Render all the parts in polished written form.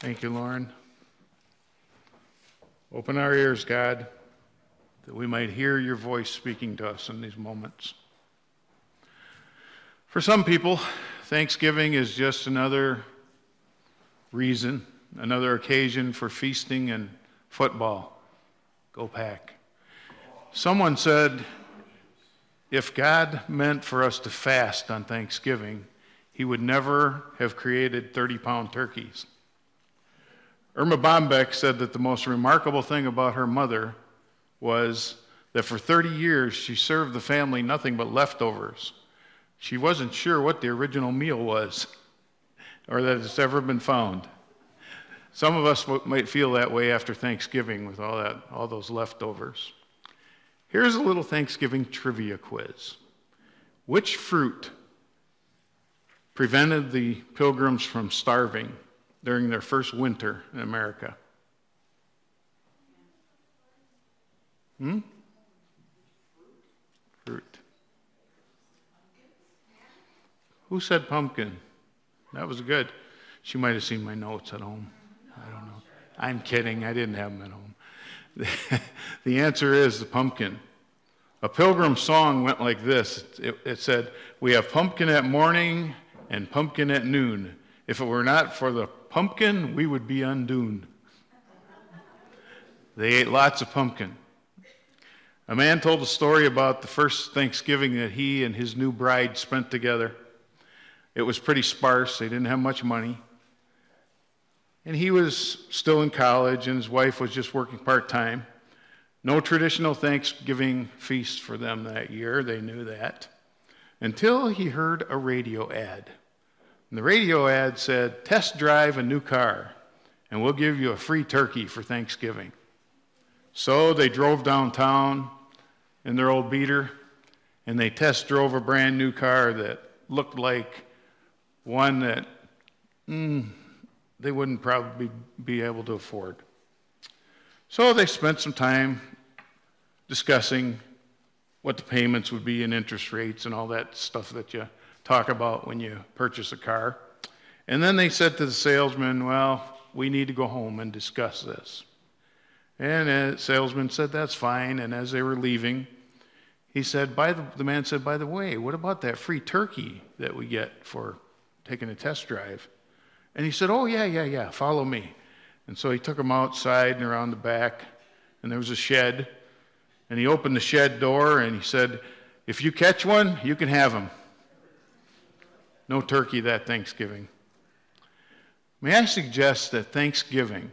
Thank you, Lauren. Open our ears, God, that we might hear your voice speaking to us in these moments. For some people, Thanksgiving is just another reason, another occasion for feasting and football. Go Pack. Someone said, if God meant for us to fast on Thanksgiving, he would never have created 30-pound turkeys. Irma Bombeck said that the most remarkable thing about her mother was that for 30 years she served the family nothing but leftovers. She wasn't sure what the original meal was or that it's ever been found. Some of us might feel that way after Thanksgiving with all those leftovers. Here's a little Thanksgiving trivia quiz. Which fruit prevented the Pilgrims from starving during their first winter in America? Fruit. Who said pumpkin? That was good. She might have seen my notes at home. I don't know. I'm kidding. I didn't have them at home. The answer is the pumpkin. A Pilgrim song went like this. It said, "We have pumpkin at morning and pumpkin at noon. If it were not for the pumpkin, we would be undone." They ate lots of pumpkin. A man told a story about the first Thanksgiving that he and his new bride spent together. It was pretty sparse. They didn't have much money. And he was still in college, and his wife was just working part-time. No traditional Thanksgiving feast for them that year. They knew that. Until he heard a radio ad. And the radio ad said, "Test drive a new car, and we'll give you a free turkey for Thanksgiving." So they drove downtown in their old beater, and they test drove a brand new car that looked like one that they wouldn't probably be able to afford. So they spent some time discussing what the payments would be and interest rates and all that stuff that you talk about when you purchase a car. And then they said to the salesman, "Well, we need to go home and discuss this." And the salesman said, "That's fine." And as they were leaving, the man said, "By the way, what about that free turkey that we get for taking a test drive?" And he said, "Oh, yeah, follow me." And so he took him outside and around the back, and there was a shed. And he opened the shed door, and he said, "If you catch one, you can have him." No turkey that Thanksgiving. May I suggest that Thanksgiving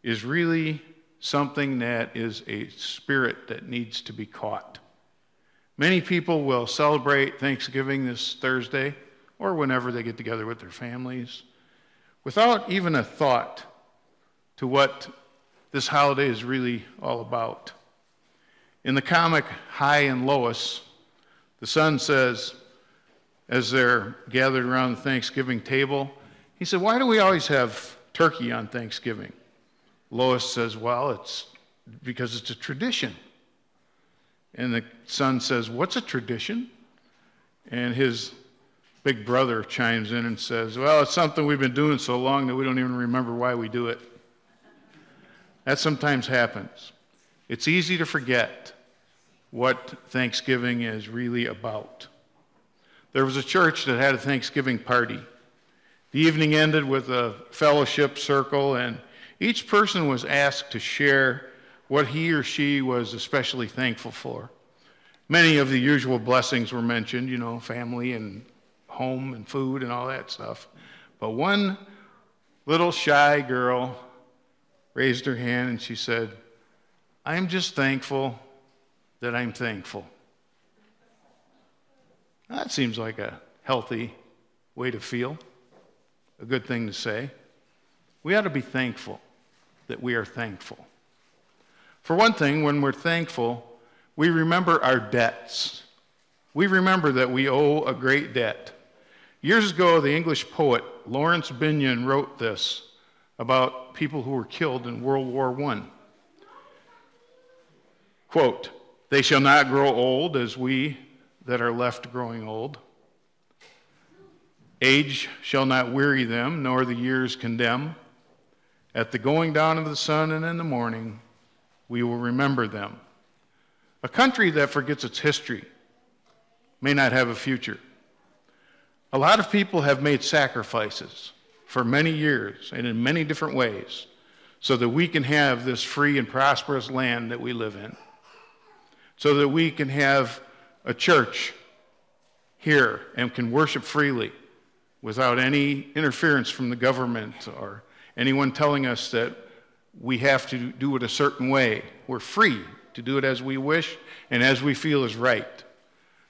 is really something that is a spirit that needs to be caught. Many people will celebrate Thanksgiving this Thursday or whenever they get together with their families without even a thought to what this holiday is really all about. In the comic High and Lois, the son says, as they're gathered around the Thanksgiving table, he said, "Why do we always have turkey on Thanksgiving?" Lois says, "Well, it's because it's a tradition." And the son says, "What's a tradition?" And his big brother chimes in and says, "Well, it's something we've been doing so long that we don't even remember why we do it." That sometimes happens. It's easy to forget what Thanksgiving is really about. There was a church that had a Thanksgiving party. The evening ended with a fellowship circle, and each person was asked to share what he or she was especially thankful for. Many of the usual blessings were mentioned, family and home and food and all that stuff. But one little shy girl raised her hand and she said, "I'm just thankful that I'm thankful." Now, that seems like a healthy way to feel, a good thing to say. We ought to be thankful that we are thankful. For one thing, when we're thankful, we remember our debts. We remember that we owe a great debt. Years ago, the English poet Lawrence Binyon wrote this about people who were killed in World War I. Quote, "They shall not grow old as we that are left growing old. Age shall not weary them, nor the years condemn. At the going down of the sun and in the morning, we will remember them. A country that forgets its history may not have a future. A lot of people have made sacrifices for many years and in many different ways so that we can have this free and prosperous land that we live in, so that we can have a church here and can worship freely without any interference from the government or anyone telling us that we have to do it a certain way. We're free to do it as we wish and as we feel is right.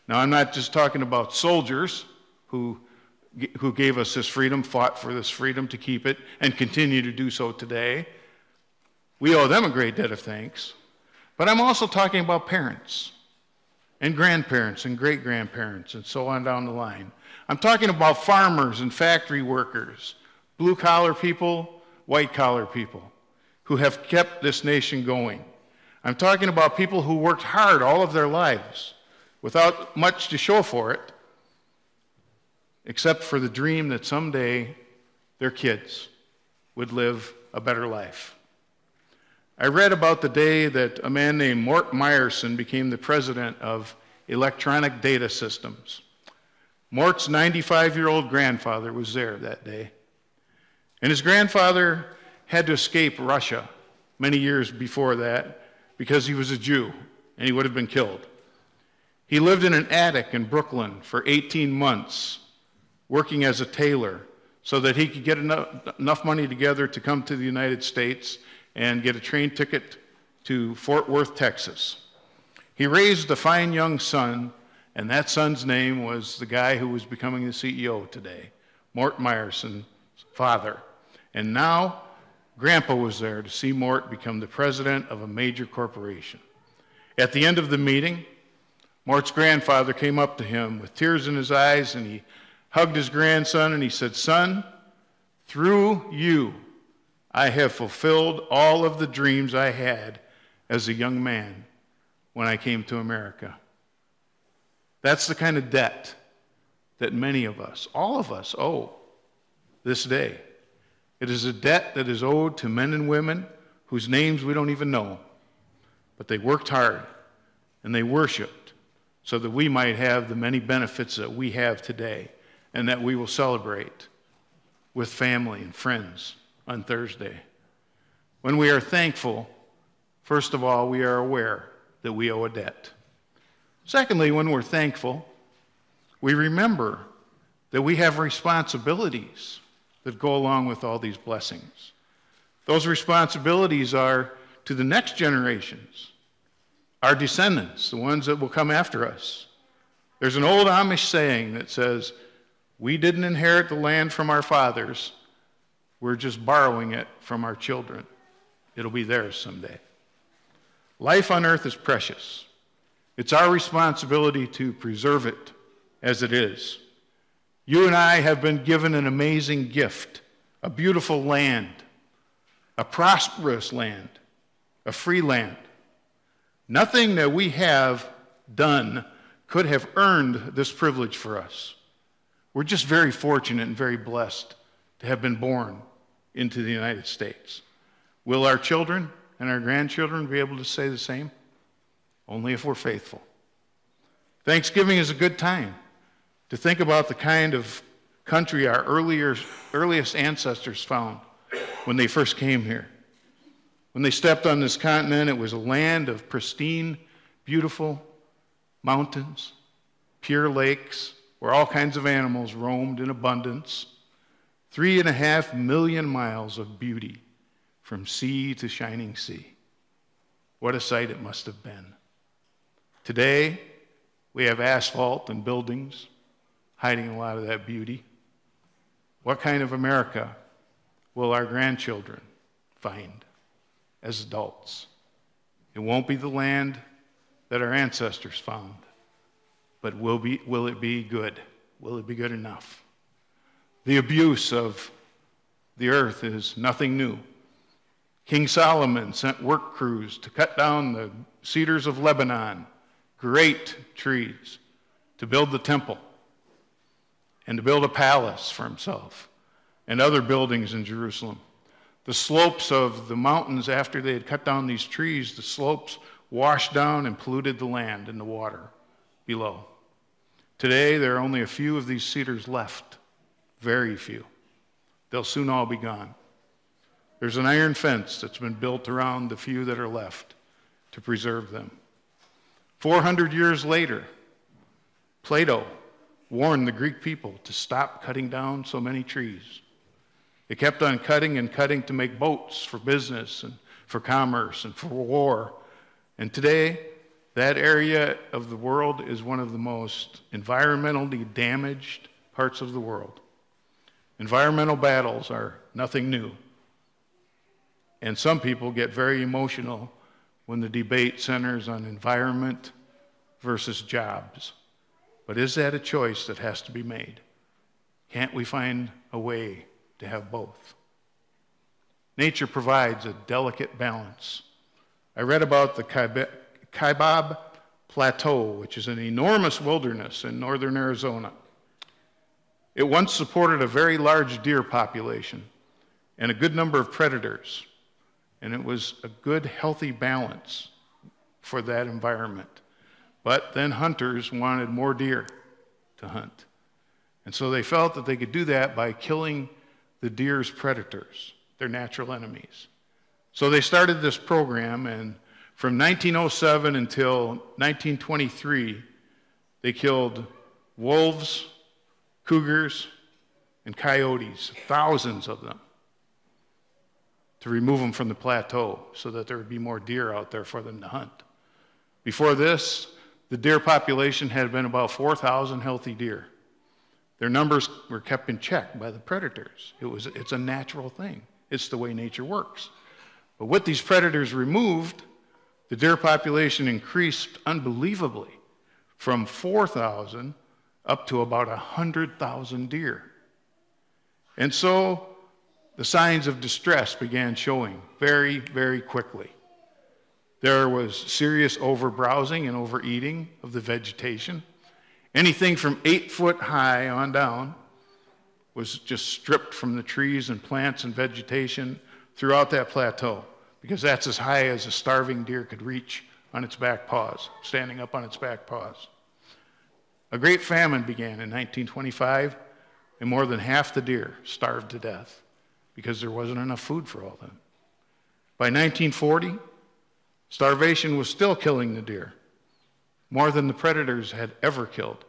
Now, I'm not just talking about soldiers who gave us this freedom, fought for this freedom to keep it, and continue to do so today. We owe them a great debt of thanks. But I'm also talking about parents and grandparents and great-grandparents and so on down the line. I'm talking about farmers and factory workers, blue-collar people, white-collar people who have kept this nation going. I'm talking about people who worked hard all of their lives without much to show for it, except for the dream that someday their kids would live a better life. I read about the day that a man named Mort Meyerson became the president of Electronic Data Systems. Mort's 95-year-old grandfather was there that day. And his grandfather had to escape Russia many years before that because he was a Jew and he would have been killed. He lived in an attic in Brooklyn for 18 months, working as a tailor so that he could get enough money together to come to the United States and get a train ticket to Fort Worth, Texas. He raised a fine young son, and that son's name was the guy who was becoming the CEO today, Mort Meyerson's father. And now, Grandpa was there to see Mort become the president of a major corporation. At the end of the meeting, Mort's grandfather came up to him with tears in his eyes, and he hugged his grandson, and he said, "Son, through you, I have fulfilled all of the dreams I had as a young man when I came to America." That's the kind of debt that many of us, all of us, owe this day. It is a debt that is owed to men and women whose names we don't even know, but they worked hard and they worshiped so that we might have the many benefits that we have today and that we will celebrate with family and friends on Thursday. When we are thankful, first of all, we are aware that we owe a debt. Secondly, when we're thankful, we remember that we have responsibilities that go along with all these blessings. Those responsibilities are to the next generations, our descendants, the ones that will come after us. There's an old Amish saying that says, "We didn't inherit the land from our fathers, we're just borrowing it from our children. It'll be theirs someday." Life on earth is precious. It's our responsibility to preserve it as it is. You and I have been given an amazing gift, a beautiful land, a prosperous land, a free land. Nothing that we have done could have earned this privilege for us. We're just very fortunate and very blessed to have been born into the United States. Will our children and our grandchildren be able to say the same? Only if we're faithful. Thanksgiving is a good time to think about the kind of country our earliest ancestors found when they first came here. When they stepped on this continent, it was a land of pristine, beautiful mountains, pure lakes, where all kinds of animals roamed in abundance, 3.5 million miles of beauty from sea to shining sea. What a sight it must have been. Today, we have asphalt and buildings hiding a lot of that beauty. What kind of America will our grandchildren find as adults? It won't be the land that our ancestors found, but will it be good? Will it be good enough? The abuse of the earth is nothing new. King Solomon sent work crews to cut down the cedars of Lebanon, great trees, to build the temple and to build a palace for himself and other buildings in Jerusalem. The slopes of the mountains, after they had cut down these trees, the slopes washed down and polluted the land and the water below. Today, there are only a few of these cedars left, very few. They'll soon all be gone. There's an iron fence that's been built around the few that are left to preserve them. 400 years later, Plato warned the Greek people to stop cutting down so many trees. They kept on cutting and cutting to make boats for business and for commerce and for war. And today, that area of the world is one of the most environmentally damaged parts of the world. Environmental battles are nothing new. And some people get very emotional when the debate centers on environment versus jobs. But is that a choice that has to be made? Can't we find a way to have both? Nature provides a delicate balance. I read about the Kaibab Plateau, which is an enormous wilderness in northern Arizona. It once supported a very large deer population and a good number of predators, and it was a good, healthy balance for that environment. But then hunters wanted more deer to hunt. And so they felt that they could do that by killing the deer's predators, their natural enemies. So they started this program, and from 1907 until 1923, they killed wolves, cougars, and coyotes, thousands of them, to remove them from the plateau so that there would be more deer out there for them to hunt. Before this, the deer population had been about 4,000 healthy deer. Their numbers were kept in check by the predators. It's a natural thing. It's the way nature works. But with these predators removed, the deer population increased unbelievably from 4,000 up to about 100,000 deer. And so the signs of distress began showing very, very quickly. There was serious overbrowsing and overeating of the vegetation. Anything from 8 foot high on down was just stripped from the trees and plants and vegetation throughout that plateau, because that's as high as a starving deer could reach on its back paws, standing up on its back paws. A great famine began in 1925, and more than half the deer starved to death because there wasn't enough food for all of them. By 1940, starvation was still killing the deer, more than the predators had ever killed,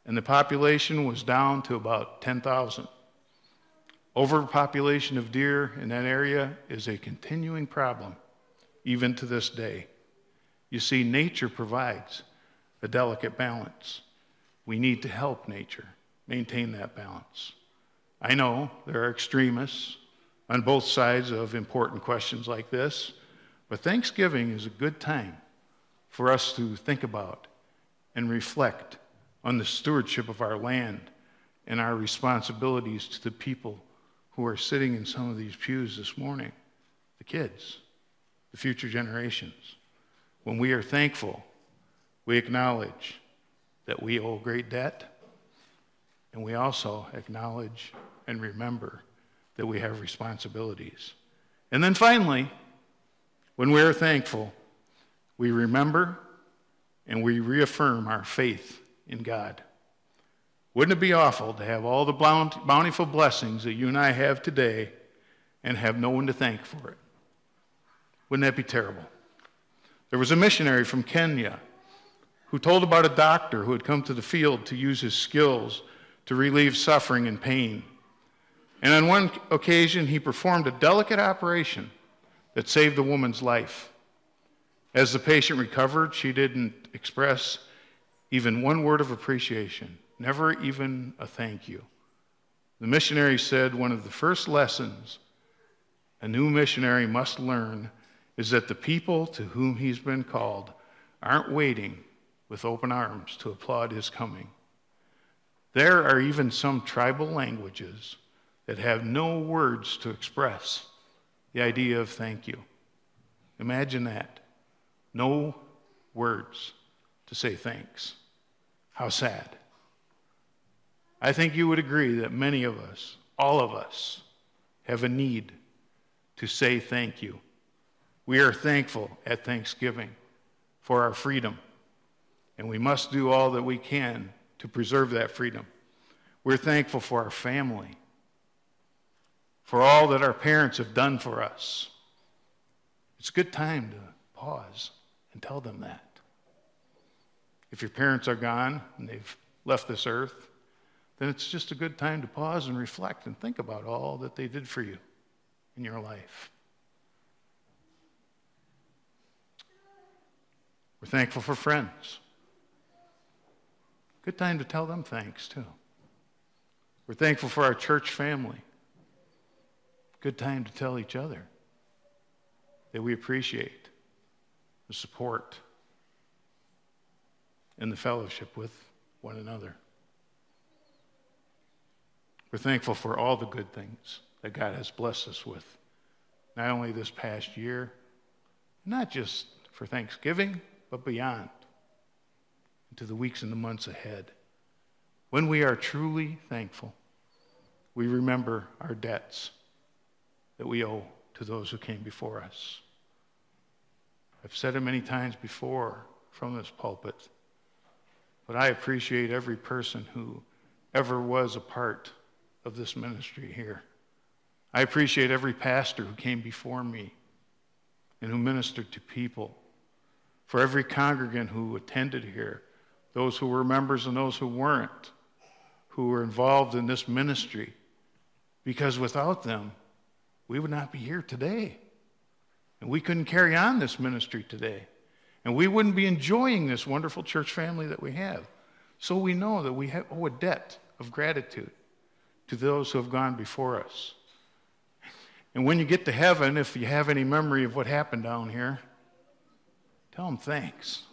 and the population was down to about 10,000. Overpopulation of deer in that area is a continuing problem, even to this day. You see, nature provides a delicate balance. We need to help nature maintain that balance. I know there are extremists on both sides of important questions like this, but Thanksgiving is a good time for us to think about and reflect on the stewardship of our land and our responsibilities to the people who are sitting in some of these pews this morning, the kids, the future generations. When we are thankful, we acknowledge that we owe a great debt, and we also acknowledge and remember that we have responsibilities. And then finally, when we are thankful, we remember and we reaffirm our faith in God. Wouldn't it be awful to have all the bountiful blessings that you and I have today and have no one to thank for it? Wouldn't that be terrible? There was a missionary from Kenya who told about a doctor who had come to the field to use his skills to relieve suffering and pain. And on one occasion, he performed a delicate operation that saved a woman's life. As the patient recovered, she didn't express even one word of appreciation, never even a thank you. The missionary said one of the first lessons a new missionary must learn is that the people to whom he's been called aren't waiting with open arms to applaud his coming. There are even some tribal languages that have no words to express the idea of thank you. Imagine that. No words to say thanks. How sad. I think you would agree that many of us, all of us, have a need to say thank you. We are thankful at Thanksgiving for our freedom, and we must do all that we can to preserve that freedom. We're thankful for our family, for all that our parents have done for us. It's a good time to pause and tell them that. If your parents are gone and they've left this earth, then it's just a good time to pause and reflect and think about all that they did for you in your life. We're thankful for friends. Good time to tell them thanks, too. We're thankful for our church family. Good time to tell each other that we appreciate the support and the fellowship with one another. We're thankful for all the good things that God has blessed us with, not only this past year, not just for Thanksgiving, but beyond, into the weeks and the months ahead. When we are truly thankful, we remember our debts that we owe to those who came before us. I've said it many times before from this pulpit, but I appreciate every person who ever was a part of this ministry here. I appreciate every pastor who came before me and who ministered to people. For every congregant who attended here, those who were members and those who weren't, who were involved in this ministry, because without them, we would not be here today. And we couldn't carry on this ministry today. And we wouldn't be enjoying this wonderful church family that we have. So we know that we owe a debt of gratitude to those who have gone before us. And when you get to heaven, if you have any memory of what happened down here, tell them thanks.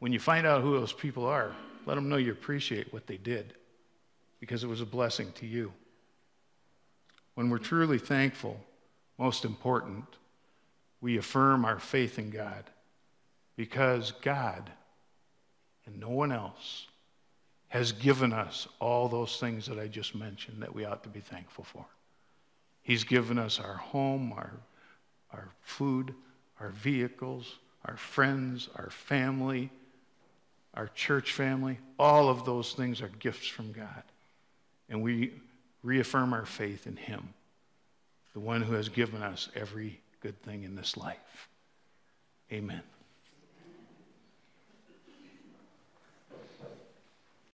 When you find out who those people are, let them know you appreciate what they did, because it was a blessing to you. When we're truly thankful, most important, we affirm our faith in God, because God and no one else has given us all those things that I just mentioned that we ought to be thankful for. He's given us our home, our food, our vehicles, our friends, our family, our church family. All of those things are gifts from God. And we reaffirm our faith in him, the one who has given us every good thing in this life. Amen.